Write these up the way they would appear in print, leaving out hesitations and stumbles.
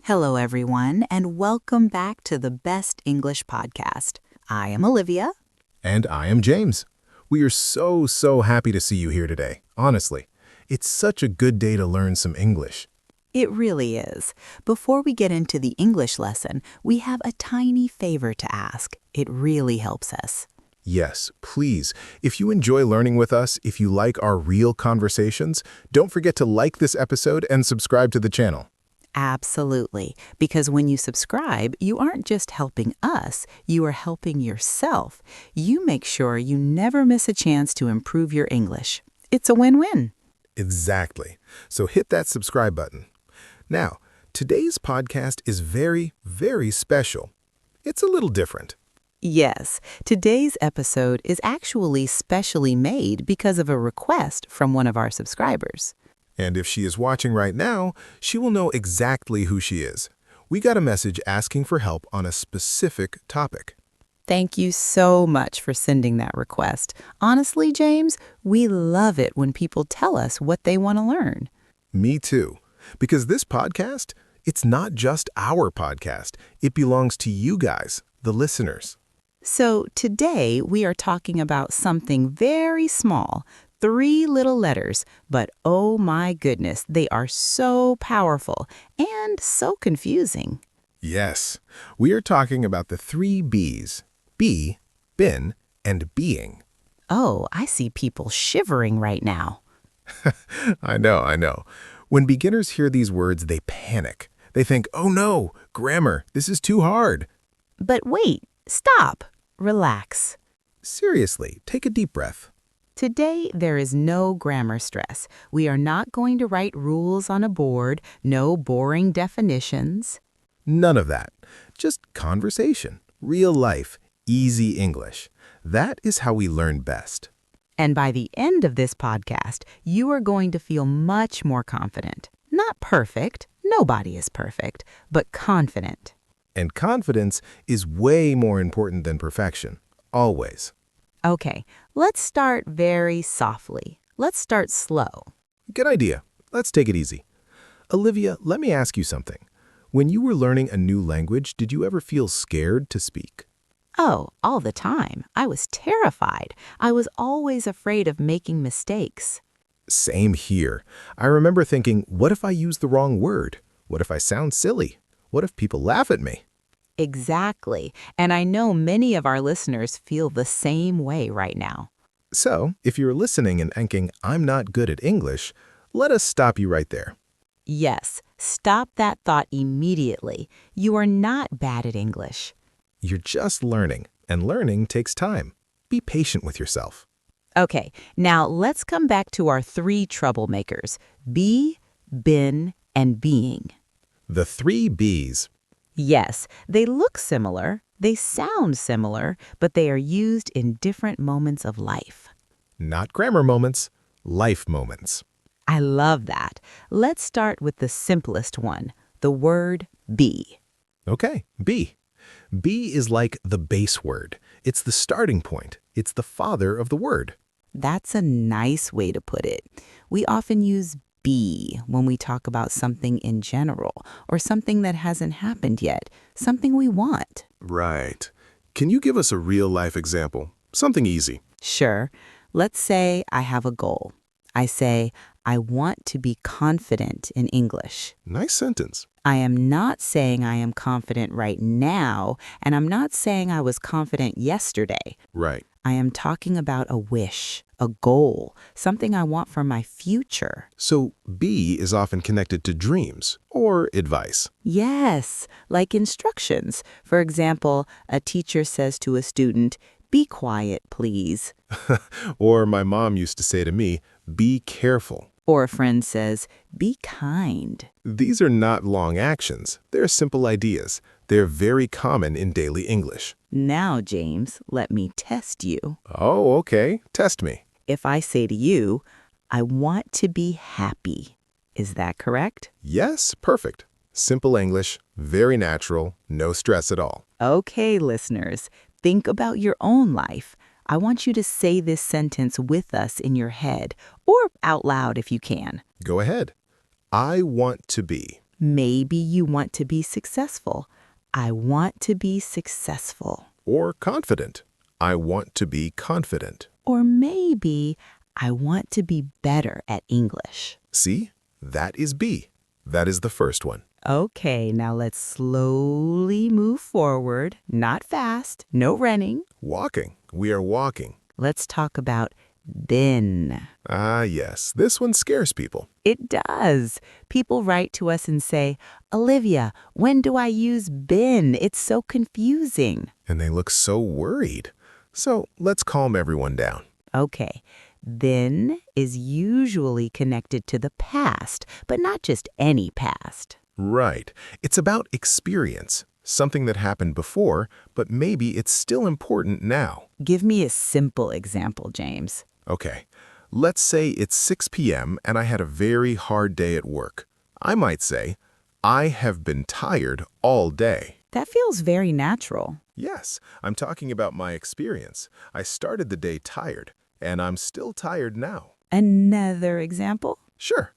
Hello, everyone, and welcome back to the Best English Podcast. I am Olivia. And I am James. We are so happy to see you here today. Honestly, it's such a good day to learn some English. It really is. Before we get into the English lesson, we have a tiny favor to ask. It really helps us. Yes, please, if you enjoy learning with us, if you like our real conversations, don't forget to like this episode and subscribe to the channel. Absolutely, because when you subscribe, you aren't just helping us, you are helping yourself. You make sure you never miss a chance to improve your English. It's a win-win. Exactly. So hit that subscribe button. Now, today's podcast is very special. It's a little different. Yes, today's episode is actually specially made because of a request from one of our subscribers. And if she is watching right now, she will know exactly who she is. We got a message asking for help on a specific topic. Thank you so much for sending that request. Honestly, James, we love it when people tell us what they want to learn. Me too. Because this podcast, it's not just our podcast. It belongs to you guys, the listeners. So today we are talking about something very small, 3 little letters, but oh my goodness, they are so powerful and so confusing. Yes, we are talking about the 3 B's. Be, been, and being. Oh, I see people shivering right now. I know. When beginners hear these words, they panic. They think, oh no, grammar, this is too hard. But wait, stop, relax. Seriously, take a deep breath. Today, there is no grammar stress. We are not going to write rules on a board, no boring definitions. None of that. Just conversation, real life, easy English. That is how we learn best. And by the end of this podcast, you are going to feel much more confident. Not perfect, nobody is perfect, but confident. And confidence is way more important than perfection, always. Okay, let's start very softly. Let's start slow. Good idea. Let's take it easy. Olivia, let me ask you something. When you were learning a new language, did you ever feel scared to speak? Oh, all the time. I was terrified. I was always afraid of making mistakes. Same here. I remember thinking, what if I use the wrong word? What if I sound silly? What if people laugh at me? Exactly. And I know many of our listeners feel the same way right now. So, if you're listening and thinking, I'm not good at English, let us stop you right there. Yes, stop that thought immediately. You are not bad at English. You're just learning, and learning takes time. Be patient with yourself. Okay, now let's come back to our 3 troublemakers: be, been, and being. The 3 B's. Yes, they look similar, they sound similar, but they are used in different moments of life. Not grammar moments, life moments. I love that. Let's start with the simplest one, the word be. Okay, be. Be is like the base word. It's the starting point. It's the father of the word. That's a nice way to put it. We often use be when we talk about something in general or something that hasn't happened yet, something we want. Right. Can you give us a real-life example? Something easy. Sure. Let's say I have a goal. I say, I want to be confident in English. Nice sentence. I am not saying I am confident right now, and I'm not saying I was confident yesterday. Right. I am talking about a wish, a goal, something I want for my future. So, be is often connected to dreams or advice. Yes, like instructions. For example, a teacher says to a student, "Be quiet, please." Or my mom used to say to me, be careful. Or a friend says, "Be kind." These are not long actions. They're simple ideas. They're very common in daily English. Now, James, let me test you. Oh, okay. Test me. If I say to you, "I want to be happy," is that correct? Yes, perfect. Simple English, very natural, no stress at all. Okay, listeners, think about your own life. I want you to say this sentence with us in your head, or out loud if you can. Go ahead. I want to be. Maybe you want to be successful. I want to be successful. Or confident. I want to be confident. Or maybe I want to be better at English. See? That is be. That is the first one. Okay, now let's slowly move forward. Not fast, no running. Walking. We are walking. Let's talk about been. Ah, yes. This one scares people. It does. People write to us and say, Olivia, when do I use been? It's so confusing. And they look so worried. So let's calm everyone down. Okay, been is usually connected to the past, but not just any past. Right. It's about experience. Something that happened before, but maybe it's still important now. Give me a simple example, James. Okay. Let's say it's 6 p.m. and I had a very hard day at work. I might say, I have been tired all day. That feels very natural. Yes, I'm talking about my experience. I started the day tired, and I'm still tired now. Another example? Sure.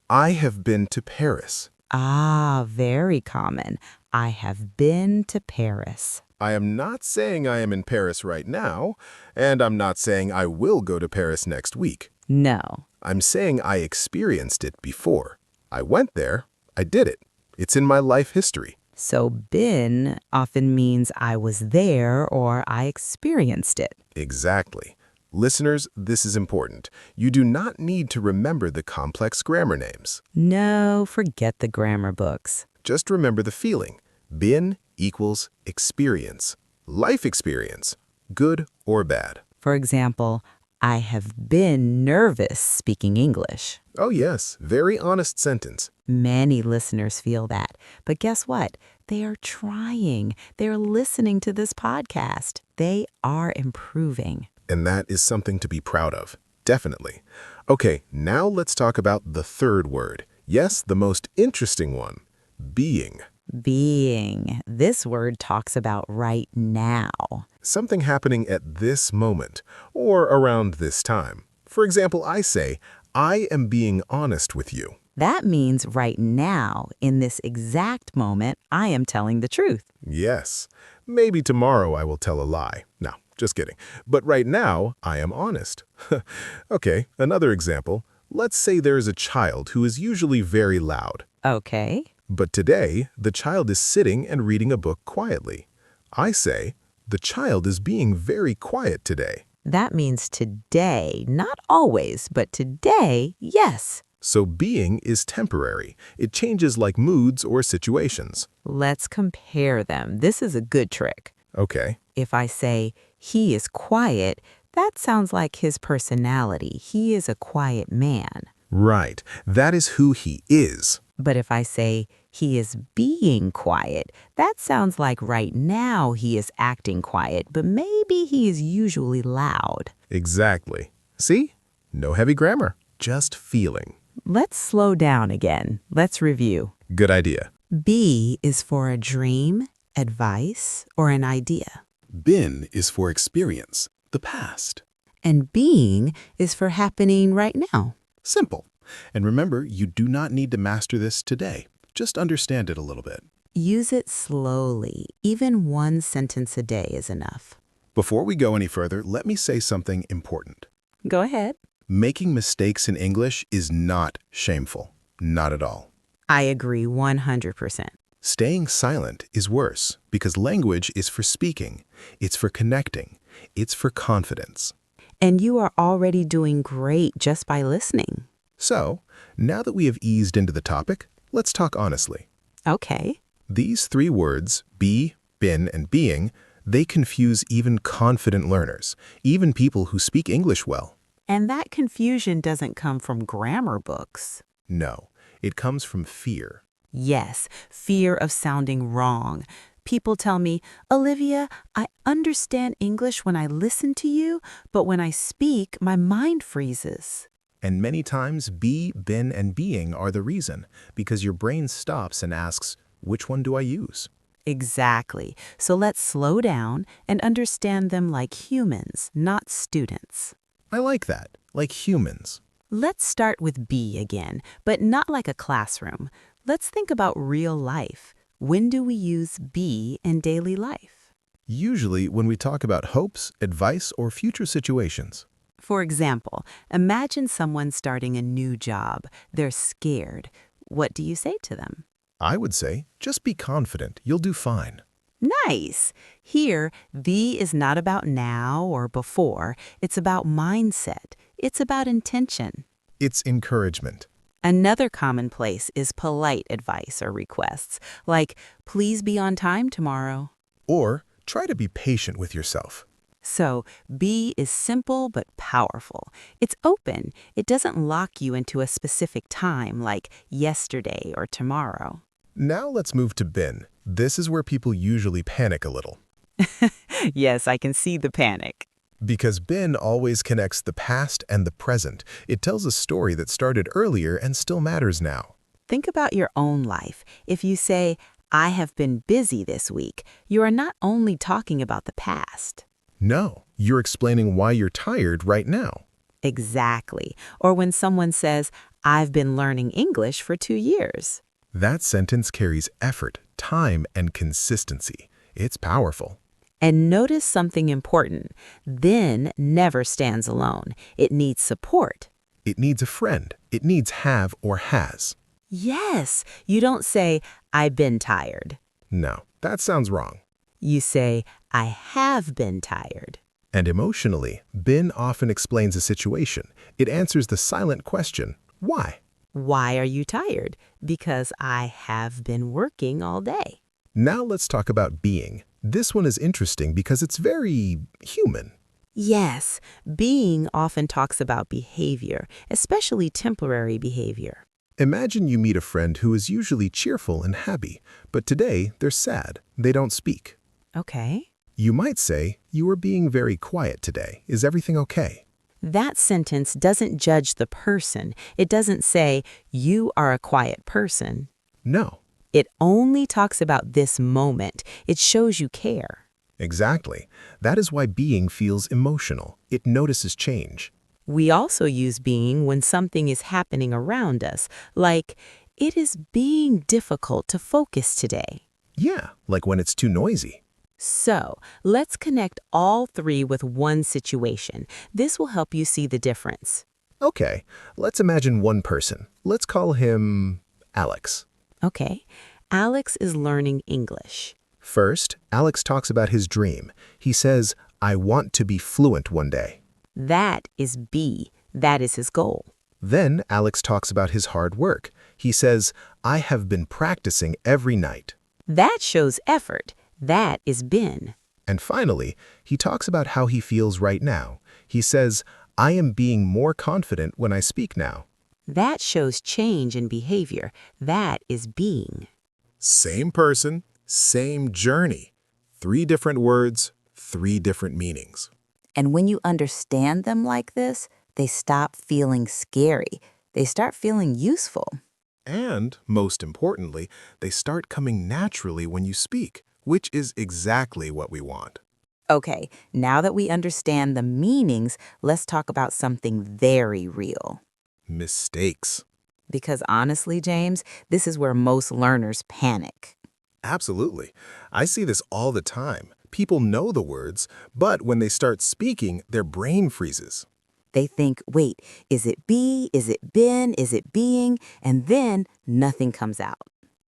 I have been to Paris. Ah, very common. I have been to Paris. I am not saying I am in Paris right now, and I'm not saying I will go to Paris next week. No. I'm saying I experienced it before. I went there. I did it. It's in my life history. So been often means I was there or I experienced it. Exactly. Listeners, this is important. You do not need to remember the complex grammar names. No, forget the grammar books. Just remember the feeling. Been equals experience. Life experience. Good or bad. For example, I have been nervous speaking English. Oh yes, very honest sentence. Many listeners feel that. But guess what? They are trying. They're listening to this podcast. They are improving. And that is something to be proud of. Definitely. Okay, now let's talk about the third word. Yes, the most interesting one. Being. Being. This word talks about right now. Something happening at this moment or around this time. For example, I say, I am being honest with you. That means right now, in this exact moment, I am telling the truth. Yes. Maybe tomorrow I will tell a lie. No, just kidding. But right now, I am honest. Okay, another example. Let's say there is a child who is usually very loud. Okay. But today, the child is sitting and reading a book quietly. I say, the child is being very quiet today. That means today, not always, but today, yes. So being is temporary. It changes like moods or situations. Let's compare them. This is a good trick. Okay. If I say, he is quiet, that sounds like his personality. He is a quiet man. Right. That is who he is. But if I say, he is being quiet, that sounds like right now he is acting quiet, but maybe he is usually loud. Exactly. See? No heavy grammar. Just feeling. Let's slow down again. Let's review. Good idea. Be is for a dream, advice, or an idea. Been is for experience, the past. And being is for happening right now. Simple. And remember, you do not need to master this today. Just understand it a little bit. Use it slowly. Even one sentence a day is enough. Before we go any further, let me say something important. Go ahead. Making mistakes in English is not shameful. Not at all. I agree 100%. Staying silent is worse because language is for speaking. It's for connecting. It's for confidence. And you are already doing great just by listening. So, now that we have eased into the topic, let's talk honestly. Okay. These three words, be, been, and being, they confuse even confident learners, even people who speak English well. And that confusion doesn't come from grammar books. No, it comes from fear. Yes, fear of sounding wrong. People tell me, Olivia, I understand English when I listen to you, but when I speak, my mind freezes. And many times, be, been, and being are the reason, because your brain stops and asks, which one do I use? Exactly. So let's slow down and understand them like humans, not students. I like that, like humans. Let's start with be again, but not like a classroom. Let's think about real life. When do we use be in daily life? Usually when we talk about hopes, advice, or future situations. For example, imagine someone starting a new job. They're scared. What do you say to them? I would say, just be confident, you'll do fine. Nice. Here, be is not about now or before. It's about mindset. It's about intention. It's encouragement. Another commonplace is polite advice or requests, like, please be on time tomorrow. Or try to be patient with yourself. So, be is simple but powerful. It's open. It doesn't lock you into a specific time like yesterday or tomorrow. Now let's move to been. This is where people usually panic a little. Yes, I can see the panic. Because been always connects the past and the present. It tells a story that started earlier and still matters now. Think about your own life. If you say, I have been busy this week, you are not only talking about the past. No, you're explaining why you're tired right now. Exactly. Or when someone says, I've been learning English for 2 years. That sentence carries effort, time, and consistency. It's powerful. And notice something important. Then never stands alone. It needs support. It needs a friend. It needs have or has. Yes, you don't say, I've been tired. No, that sounds wrong. You say, I have been tired. And emotionally, been often explains a situation. It answers the silent question, why? Why are you tired? Because I have been working all day. Now let's talk about being. This one is interesting because it's very human. Yes, being often talks about behavior, especially temporary behavior. Imagine you meet a friend who is usually cheerful and happy, but today they're sad. They don't speak. Okay. You might say, you are being very quiet today. Is everything okay? That sentence doesn't judge the person. It doesn't say, you are a quiet person. No. It only talks about this moment. It shows you care. Exactly. That is why being feels emotional. It notices change. We also use being when something is happening around us, like, it is being difficult to focus today. Yeah, like when it's too noisy. So, let's connect all three with one situation. This will help you see the difference. Okay, let's imagine one person. Let's call him Alex. Okay, Alex is learning English. First, Alex talks about his dream. He says, I want to be fluent one day. That is be. That is his goal. Then Alex talks about his hard work. He says, I have been practicing every night. That shows effort. That is been. And finally, he talks about how he feels right now. He says, I am being more confident when I speak now. That shows change in behavior. That is being. Same person, same journey. 3 different words, 3 different meanings. And when you understand them like this, they stop feeling scary. They start feeling useful. And, most importantly, they start coming naturally when you speak, which is exactly what we want. Okay, now that we understand the meanings, let's talk about something very real. Mistakes. Because honestly, James, this is where most learners panic. Absolutely. I see this all the time. People know the words, but when they start speaking, their brain freezes. They think, wait, is it be? Is it been? Is it being? And then nothing comes out.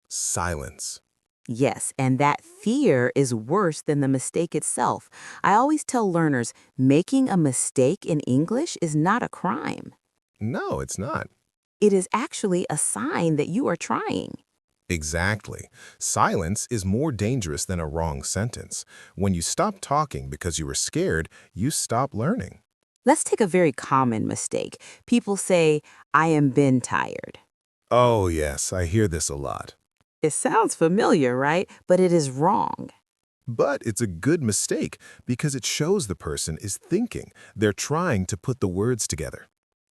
Silence. Yes, and that fear is worse than the mistake itself. I always tell learners, making a mistake in English is not a crime. No, it's not. It is actually a sign that you are trying. Exactly. Silence is more dangerous than a wrong sentence. When you stop talking because you were scared, you stop learning. Let's take a very common mistake. People say, I am been tired. Oh, yes, I hear this a lot. It sounds familiar, right? But it is wrong. But it's a good mistake because it shows the person is thinking. They're trying to put the words together.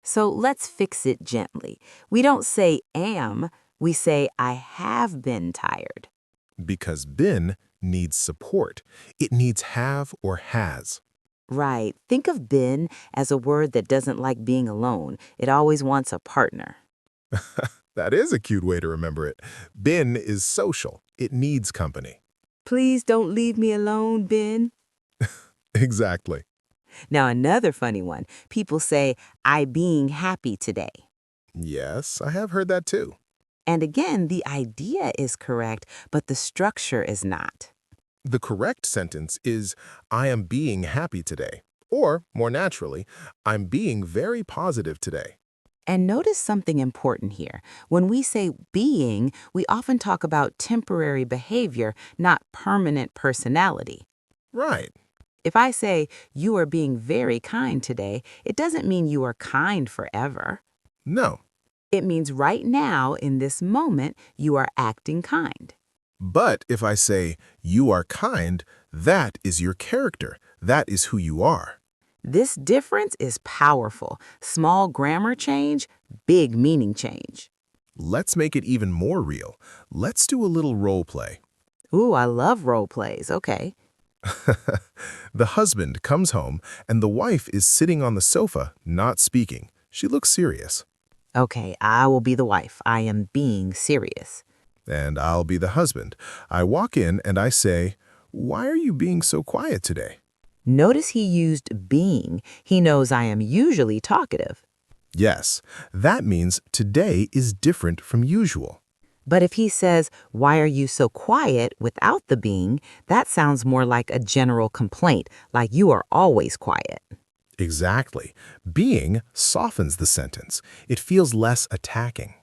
So let's fix it gently. We don't say am, we say I have been tired. Because been needs support. It needs have or has. Right. Think of been as a word that doesn't like being alone. It always wants a partner. That is a cute way to remember it. Bin is social. It needs company. Please don't leave me alone, Ben. Exactly. Now, another funny one. People say, I being happy today. Yes, I have heard that too. And again, the idea is correct, but the structure is not. The correct sentence is, I am being happy today. Or, more naturally, I'm being very positive today. And notice something important here. When we say being, we often talk about temporary behavior, not permanent personality. Right. If I say, you are being very kind today, it doesn't mean you are kind forever. No. It means right now, in this moment, you are acting kind. But if I say, you are kind, that is your character. That is who you are. This difference is powerful. Small grammar change, big meaning change. Let's make it even more real. Let's do a little role play. Ooh, I love role plays. Okay. The husband comes home and the wife is sitting on the sofa, not speaking. She looks serious. Okay, I will be the wife. I am being serious. And I'll be the husband. I walk in and I say, why are you being so quiet today? Notice he used being. He knows I am usually talkative. Yes, that means today is different from usual. But if he says, why are you so quiet without the being, that sounds more like a general complaint, like you are always quiet. Exactly. Being softens the sentence. It feels less attacking.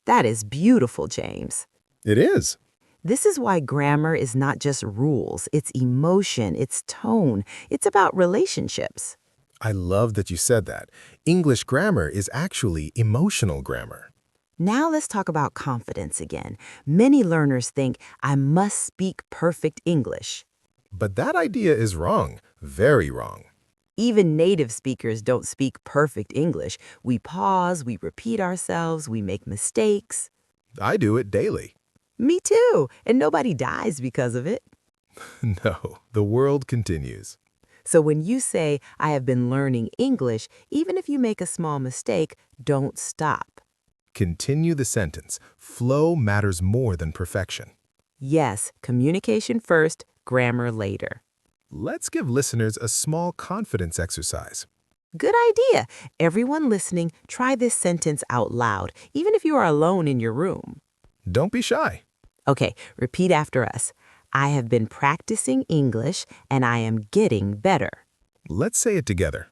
That is beautiful, James. It is. This is why grammar is not just rules, it's emotion, it's tone, it's about relationships. I love that you said that. English grammar is actually emotional grammar. Now let's talk about confidence again. Many learners think I must speak perfect English. But that idea is wrong. Very wrong. Even native speakers don't speak perfect English. We pause, we repeat ourselves, we make mistakes. I do it daily. Me too, and nobody dies because of it. No, the world continues. So when you say, I have been learning English, even if you make a small mistake, don't stop. Continue the sentence. Flow matters more than perfection. Yes, communication first, grammar later. Let's give listeners a small confidence exercise. Good idea. Everyone listening, try this sentence out loud, even if you are alone in your room. Don't be shy. Okay, repeat after us. I have been practicing English and I am getting better. Let's say it together.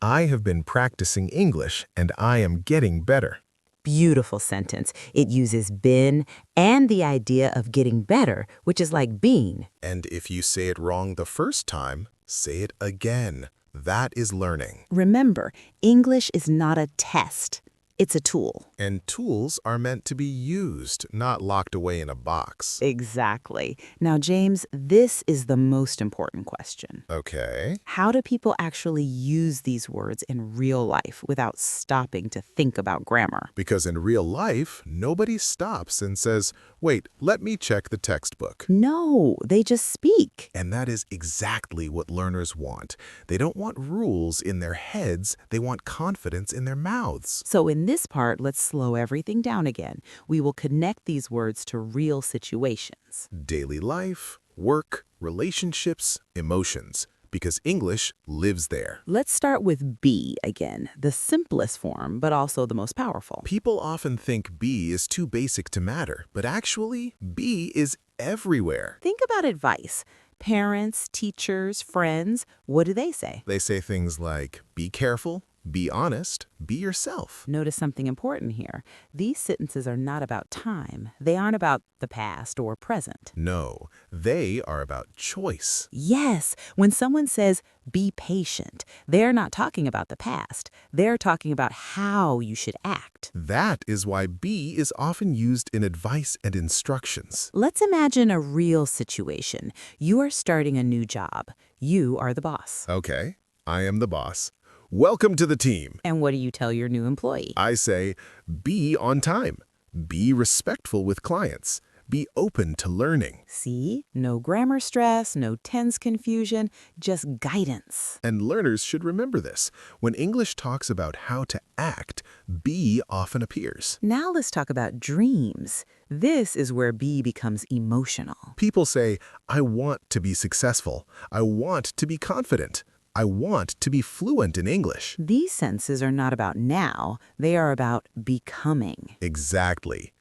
I have been practicing English and I am getting better. Beautiful sentence. It uses been and the idea of getting better, which is like being. And if you say it wrong the first time, say it again. That is learning. Remember, English is not a test. It's a tool. And tools are meant to be used, not locked away in a box. Exactly. Now, James, this is the most important question. Okay. How do people actually use these words in real life without stopping to think about grammar? Because in real life, nobody stops and says, wait, let me check the textbook. No, they just speak. And that is exactly what learners want. They don't want rules in their heads. They want confidence in their mouths. So in this part, let's slow everything down again. We will connect these words to real situations. Daily life, work, relationships, emotions. Because English lives there. Let's start with be again, the simplest form, but also the most powerful. People often think be is too basic to matter, but actually, be is everywhere. Think about advice. Parents, teachers, friends, what do they say? They say things like, be careful, be honest, be yourself. Notice something important here. These sentences are not about time. They aren't about the past or present. No, they are about choice. Yes, when someone says, be patient, they're not talking about the past. They're talking about how you should act. That is why be is often used in advice and instructions. Let's imagine a real situation. You are starting a new job. You are the boss. Okay, I am the boss. Welcome to the team. And what do you tell your new employee? I say, be on time. Be respectful with clients. Be open to learning. See? No grammar stress, no tense confusion, just guidance. And learners should remember this. When English talks about how to act, be often appears. Now let's talk about dreams. This is where be becomes emotional. People say, I want to be successful. I want to be confident. I want to be fluent in English. These sentences are not about now, they are about becoming. Exactly.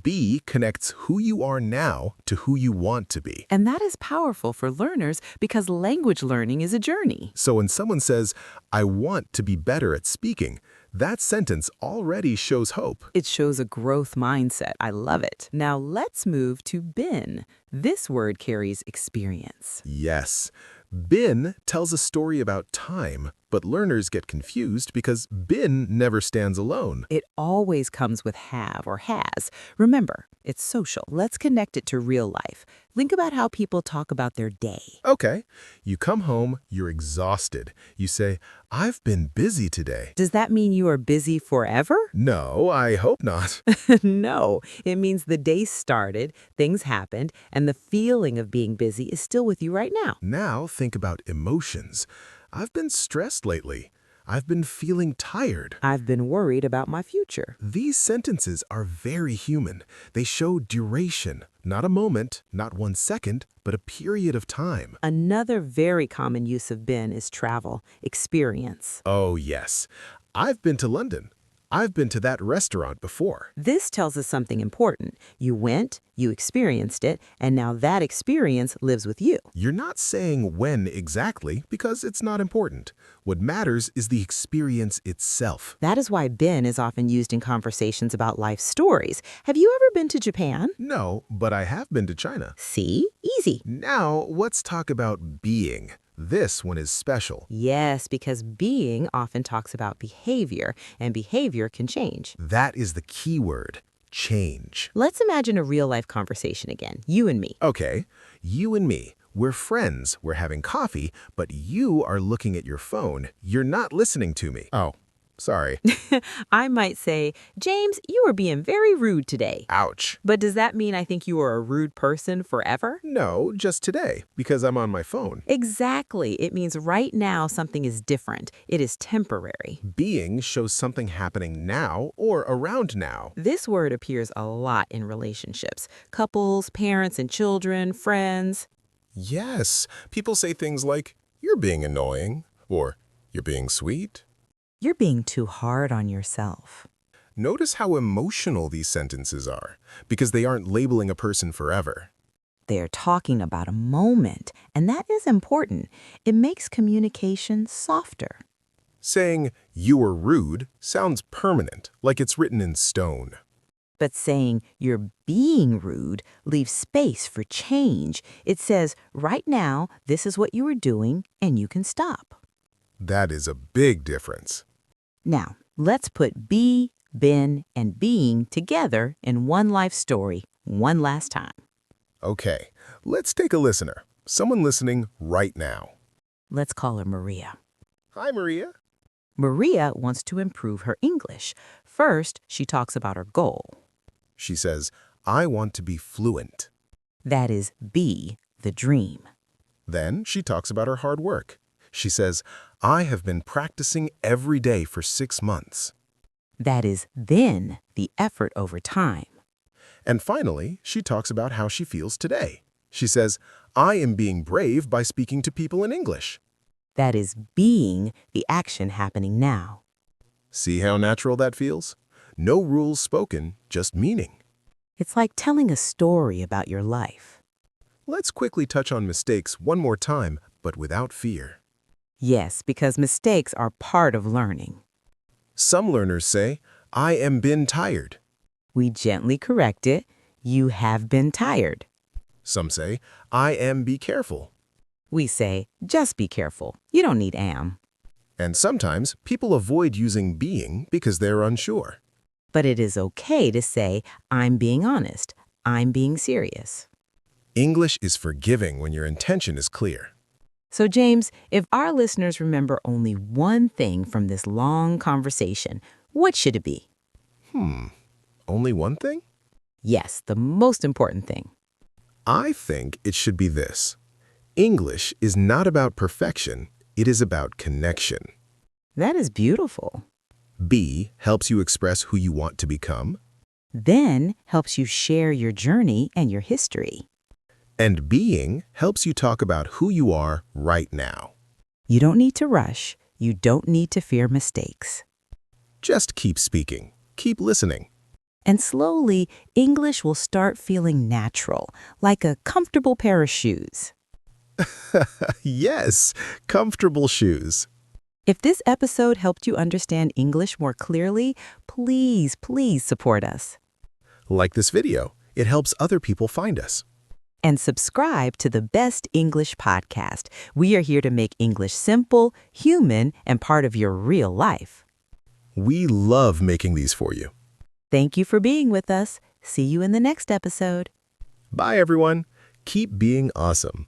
Be connects who you are now to who you want to be. And that is powerful for learners because language learning is a journey. So when someone says, I want to be better at speaking, that sentence already shows hope. It shows a growth mindset. I love it. Now let's move to been. This word carries experience. Yes. Been tells a story about time, but learners get confused because been never stands alone. It always comes with have or has. Remember, it's social. Let's connect it to real life. Think about how people talk about their day. Okay, you come home, you're exhausted. You say, I've been busy today. Does that mean you are busy forever? No, I hope not. No, it means the day started, things happened, and the feeling of being busy is still with you right now. Now think about emotions. I've been stressed lately. I've been feeling tired. I've been worried about my future. These sentences are very human. They show duration, not a moment, not 1 second, but a period of time. Another very common use of been is travel, experience. Oh, yes. I've been to London. I've been to that restaurant before. This tells us something important. You went, you experienced it, and now that experience lives with you. You're not saying when exactly because it's not important. What matters is the experience itself. That is why been is often used in conversations about life stories. Have you ever been to Japan? No, but I have been to China. See? Easy. Now, let's talk about being. This one is special. Yes, because being often talks about behavior, and behavior can change. That is the key word, change. Let's imagine a real-life conversation again, you and me. Okay, you and me, we're friends, we're having coffee, but you are looking at your phone. You're not listening to me. Oh, sorry. I might say, James, you are being very rude today. Ouch. But does that mean I think you are a rude person forever? No, just today, because I'm on my phone. Exactly. It means right now something is different. It is temporary. Being shows something happening now or around now. This word appears a lot in relationships. Couples, parents and children, friends. Yes, people say things like, you're being annoying, or you're being sweet. You're being too hard on yourself. Notice how emotional these sentences are, because they aren't labeling a person forever. They're talking about a moment, and that is important. It makes communication softer. Saying, you were rude, sounds permanent, like it's written in stone. But saying you're being rude leaves space for change. It says, right now, this is what you are doing, and you can stop. That is a big difference. Now, let's put be, been, and being together in one life story one last time. Okay, let's take a listener. Someone listening right now. Let's call her Maria. Hi, Maria. Maria wants to improve her English. First, she talks about her goal. She says, I want to be fluent. That is be, the dream. Then she talks about her hard work. She says, I have been practicing every day for 6 months. That is then, the effort over time. And finally, she talks about how she feels today. She says, I am being brave by speaking to people in English. That is being, the action happening now. See how natural that feels? No rules spoken, just meaning. It's like telling a story about your life. Let's quickly touch on mistakes one more time, but without fear. Yes, because mistakes are part of learning. Some learners say, I am been tired. We gently correct it. You have been tired. Some say, I am be careful. We say, just be careful. You don't need am. And sometimes people avoid using being because they're unsure. But it is okay to say, I'm being honest. I'm being serious. English is forgiving when your intention is clear. So, James, if our listeners remember only one thing from this long conversation, what should it be? Only one thing? Yes, the most important thing. I think it should be this. English is not about perfection, it is about connection. That is beautiful. B helps you express who you want to become. Then helps you share your journey and your history. And being helps you talk about who you are right now. You don't need to rush. You don't need to fear mistakes. Just keep speaking. Keep listening. And slowly, English will start feeling natural, like a comfortable pair of shoes. Yes, comfortable shoes. If this episode helped you understand English more clearly, please support us. Like this video, it helps other people find us. And subscribe to the Best English Podcast. We are here to make English simple, human, and part of your real life. We love making these for you. Thank you for being with us. See you in the next episode. Bye, everyone. Keep being awesome.